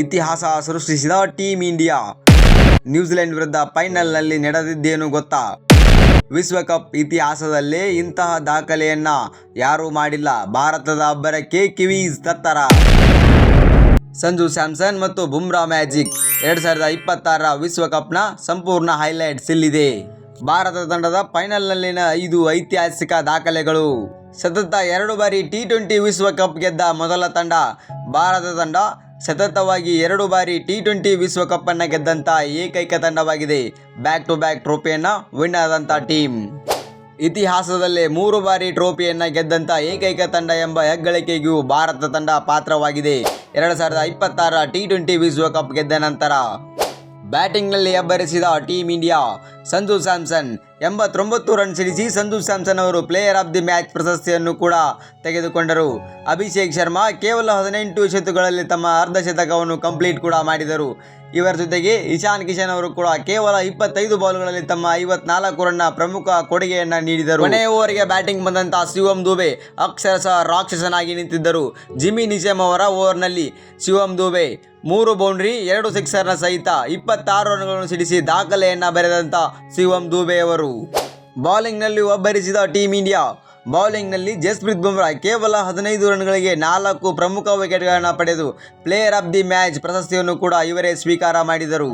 ಇತಿಹಾಸ ಸೃಷ್ಟಿಸಿದ team India New Zealand ವಿರುದ್ಧ ಫೈನಲ್ನಲ್ಲಿ ನಡೆದಿದ್ದೇನು ಗೊತ್ತಾ? ವಿಶ್ವಕಪ್ ಇತಿಹಾಸದಲ್ಲೇ ಇಂತಹ ದಾಖಲೆಯನ್ನ ಯಾರೂ ಮಾಡಿಲ್ಲ. ಭಾರತದ ಅಬ್ಬರಕ್ಕೆ ಕಿವೀಸ್ ತತ್ತರ. ಸಂಜು ಸ್ಯಾಮ್ಸನ್ ಮತ್ತು ಬುಮ್ರಾ ಮ್ಯಾಜಿಕ್ 2026ರ ವಿಶ್ವಕಪ್ನ ಸಂಪೂರ್ಣ ಹೈಲೈಟ್ಸ್ ಇಲ್ಲಿದೆ. ಭಾರತ ತಂಡದ ಫೈನಲ್ನಲ್ಲಿನ 5 ಐತಿಹಾಸಿಕ ದಾಖಲೆಗಳು. ಸತತ 2 ಬಾರಿ ಟಿ20 ವಿಶ್ವಕಪ್ ಗೆದ್ದ ಮೊದಲ ತಂಡ ಭಾರತ ತಂಡ. ಸತತವಾಗಿ 2 ಬಾರಿ ಟಿ20 ವಿಶ್ವಕಪ್ ಅನ್ನು ಗೆದ್ದಂಥ ಏಕೈಕ ತಂಡವಾಗಿದೆ. ಬ್ಯಾಕ್ ಟು ಬ್ಯಾಕ್ ಟ್ರೋಫಿಯನ್ನು ವಿನ್ ಆದಂಥ ಟೀಮ್. ಇತಿಹಾಸದಲ್ಲೇ 3 ಬಾರಿ ಟ್ರೋಫಿಯನ್ನು ಗೆದ್ದಂಥ ಏಕೈಕ ತಂಡ ಎಂಬ ಹೆಗ್ಗಳಿಕೆಗೂ ಭಾರತ ತಂಡ ಪಾತ್ರವಾಗಿದೆ. 2026ರ ಟಿ20 ವಿಶ್ವಕಪ್ ಗೆದ್ದ ನಂತರ ಬ್ಯಾಟಿಂಗ್ನಲ್ಲಿ ಅಬ್ಬರಿಸಿದ team India. Sanju Samson 89 run ಸಿಡಿಸಿ ಸಂಜು ಸ್ಯಾಮ್ಸನ್ ಅವರು ಪ್ಲೇಯರ್ ಆಫ್ ದಿ ಮ್ಯಾಚ್ ಪ್ರಶಸ್ತಿಯನ್ನು ಕೂಡ ತೆಗೆದುಕೊಂಡರು. ಅಭಿಷೇಕ್ ಶರ್ಮಾ ಕೇವಲ 18 ಎಸೆತಗಳಲ್ಲಿ ತಮ್ಮ ಅರ್ಧಶತಕವನ್ನು ಕಂಪ್ಲೀಟ್ ಕೂಡ ಮಾಡಿದರು. ಇವರ ಜೊತೆಗೆ ಇಶಾನ್ ಕಿಶನ್ ಅವರು ಕೂಡ ಕೇವಲ 25 ಬಾಲ್ಗಳಲ್ಲಿ ತಮ್ಮ 54 ರನ್ನ ಪ್ರಮುಖ ಕೊಡುಗೆಯನ್ನು ನೀಡಿದರು. ಕೊನೆಯ ಓವರಿಗೆ ಬ್ಯಾಟಿಂಗ್ ಬಂದಂಥ ಶಿವಮ್ ದುಬೆ ಅಕ್ಷರಶಃ ರಾಕ್ಷಸನಾಗಿ ನಿಂತಿದ್ದರು. ಜಿಮ್ಮಿ ನಿಶಮ್ ಅವರ ಓವರ್ನಲ್ಲಿ ಶಿವಮ್ ದುಬೆ 3 ಬೌಂಡ್ರಿ 2 ಸಿಕ್ಸರ್ನ ಸಹಿತ 26 ರನ್ಗಳನ್ನು ಸಿಡಿಸಿ ದಾಖಲೆಯನ್ನು ಬರೆದಂಥ ಶಿವಮ್ ದುಬೆ ಅವರು. ಬೌಲಿಂಗ್ನಲ್ಲಿ ಅಬ್ಬರಿಸಿದ ಟೀಮ್ ಇಂಡಿಯಾ. ಬೌಲಿಂಗ್ನಲ್ಲಿ ಜಸ್ಪ್ರೀತ್ ಬುಮ್ರಾ ಕೇವಲ 15 ರನ್ಗಳಿಗೆ 4 ಪ್ರಮುಖ ವಿಕೆಟ್ಗಳನ್ನು ಪಡೆದು ಪ್ಲೇಯರ್ ಆಫ್ ದಿ ಮ್ಯಾಚ್ ಪ್ರಶಸ್ತಿಯನ್ನು ಕೂಡ ಇವರೇ ಸ್ವೀಕಾರ ಮಾಡಿದರು.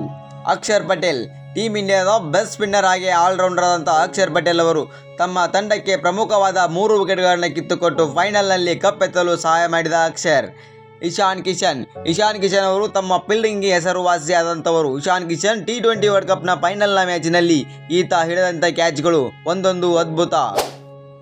ಅಕ್ಷರ್ ಪಟೇಲ್ ಟೀಮ್ ಇಂಡಿಯಾದ ಬೆಸ್ಟ್ ಸ್ಪಿನ್ನರ್ ಹಾಗೆ ಆಲ್ರೌಂಡರ್ ಆದಂಥ ಅಕ್ಷರ್ ಪಟೇಲ್ ಅವರು ತಮ್ಮ ತಂಡಕ್ಕೆ ಪ್ರಮುಖವಾದ 3 ವಿಕೆಟ್ಗಳನ್ನು ಕಿತ್ತುಕೊಟ್ಟು ಫೈನಲ್ನಲ್ಲಿ ಕಪ್ಪೆತ್ತಲು ಸಹಾಯ ಮಾಡಿದ ಅಕ್ಷರ್. ಇಶಾನ್ ಕಿಶನ್ ಅವರು ತಮ್ಮ ಫೀಲ್ಡಿಂಗ್ಗೆ ಹೆಸರುವಾಸಿಯಾದಂಥವರು. ಇಶಾನ್ ಕಿಶನ್ ಟಿ20 ವರ್ಲ್ಡ್ ಕಪ್ನ ಫೈನಲ್ನ ಮ್ಯಾಚ್ನಲ್ಲಿ ಈತ ಹಿಡಿದಂಥ ಕ್ಯಾಚ್ಗಳು ಒಂದೊಂದು ಅದ್ಭುತ.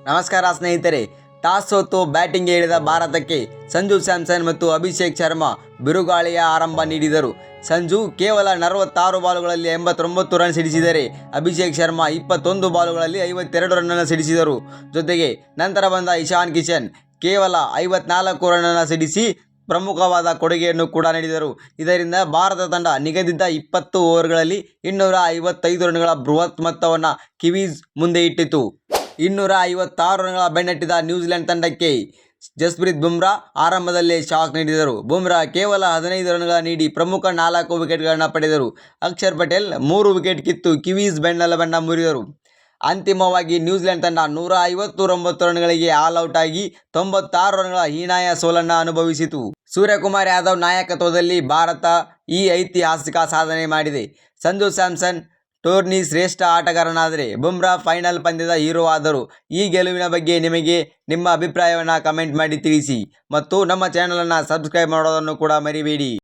ನಮಸ್ಕಾರ ಸ್ನೇಹಿತರೆ. ಟಾಸ್ ಸೋತು ಬ್ಯಾಟಿಂಗ್ಗೆ ಇಳಿದ ಭಾರತಕ್ಕೆ ಸಂಜು ಸ್ಯಾಮ್ಸನ್ ಮತ್ತು ಅಭಿಷೇಕ್ ಶರ್ಮಾ ಬಿರುಗಾಳಿಯ ಆರಂಭ ನೀಡಿದರು. ಸಂಜು ಕೇವಲ 46 ಬಾಲುಗಳಲ್ಲಿ 89 ರನ್ ಸಿಡಿಸಿದರೆ ಅಭಿಷೇಕ್ ಶರ್ಮಾ 21 ಬಾಲುಗಳಲ್ಲಿ 52 ರನ್ನನ್ನು ಸಿಡಿಸಿದರು. ಜೊತೆಗೆ ನಂತರ ಬಂದ ಇಶಾನ್ ಕಿಶನ್ ಕೇವಲ 54 ರನ್ನನ್ನು ಸಿಡಿಸಿ ಪ್ರಮುಖವಾದ ಕೊಡುಗೆಯನ್ನು ಕೂಡ ನೀಡಿದರು. ಇದರಿಂದ ಭಾರತ ತಂಡ ನಿಗದಿತ 20 ಓವರ್ಗಳಲ್ಲಿ 255 ರನ್ಗಳ ಬೃಹತ್ ಮೊತ್ತವನ್ನು ಕಿವೀಸ್ ಮುಂದೆ ಇಟ್ಟಿತು. 256 ರನ್ಗಳ ಬೆನ್ನಟ್ಟಿದ ನ್ಯೂಜಿಲೆಂಡ್ ತಂಡಕ್ಕೆ ಜಸ್ಪ್ರೀತ್ ಬುಮ್ರಾ ಆರಂಭದಲ್ಲೇ ಶಾಕ್ ನೀಡಿದರು. ಬುಮ್ರಾ ಕೇವಲ 15 ರನ್ಗಳ ನೀಡಿ ಪ್ರಮುಖ 4 ವಿಕೆಟ್ಗಳನ್ನು ಪಡೆದರು. ಅಕ್ಷರ್ ಪಟೇಲ್ 3 ವಿಕೆಟ್ ಕಿತ್ತು ಕಿವೀಸ್ ಬೆನ್ನೆಲುಬನ್ನು ಮುರಿದರು. ಅಂತಿಮವಾಗಿ ನ್ಯೂಜಿಲೆಂಡ್ ತಂಡ 159 ರನ್ಗಳಿಗೆ ಆಲ್ ಔಟ್ ಆಗಿ 96 ರನ್ಗಳ ಹೀನಾಯ ಸೋಲನ್ನು ಅನುಭವಿಸಿತು. ಸೂರ್ಯಕುಮಾರ್ ಯಾದವ್ ನಾಯಕತ್ವದಲ್ಲಿ ಭಾರತ ಈ ಐತಿಹಾಸಿಕ ಸಾಧನೆ ಮಾಡಿದೆ. ಸಂಜು ಸ್ಯಾಮ್ಸನ್ ಟೂರ್ನಿ ಶ್ರೇಷ್ಠ ಆಟಗಾರನಾದರೆ ಬುಮ್ರಾ ಫೈನಲ್ ಪಂದ್ಯದ ಹೀರೋ ಆದರು. ಈ ಗೆಲುವಿನ ಬಗ್ಗೆ ನಿಮಗೆ ನಿಮ್ಮ ಅಭಿಪ್ರಾಯವನ್ನು ಕಮೆಂಟ್ ಮಾಡಿ ತಿಳಿಸಿ ಮತ್ತು ನಮ್ಮ ಚಾನಲನ್ನು ಸಬ್ಸ್ಕ್ರೈಬ್ ಮಾಡೋದನ್ನು ಕೂಡ ಮರಿಬೇಡಿ.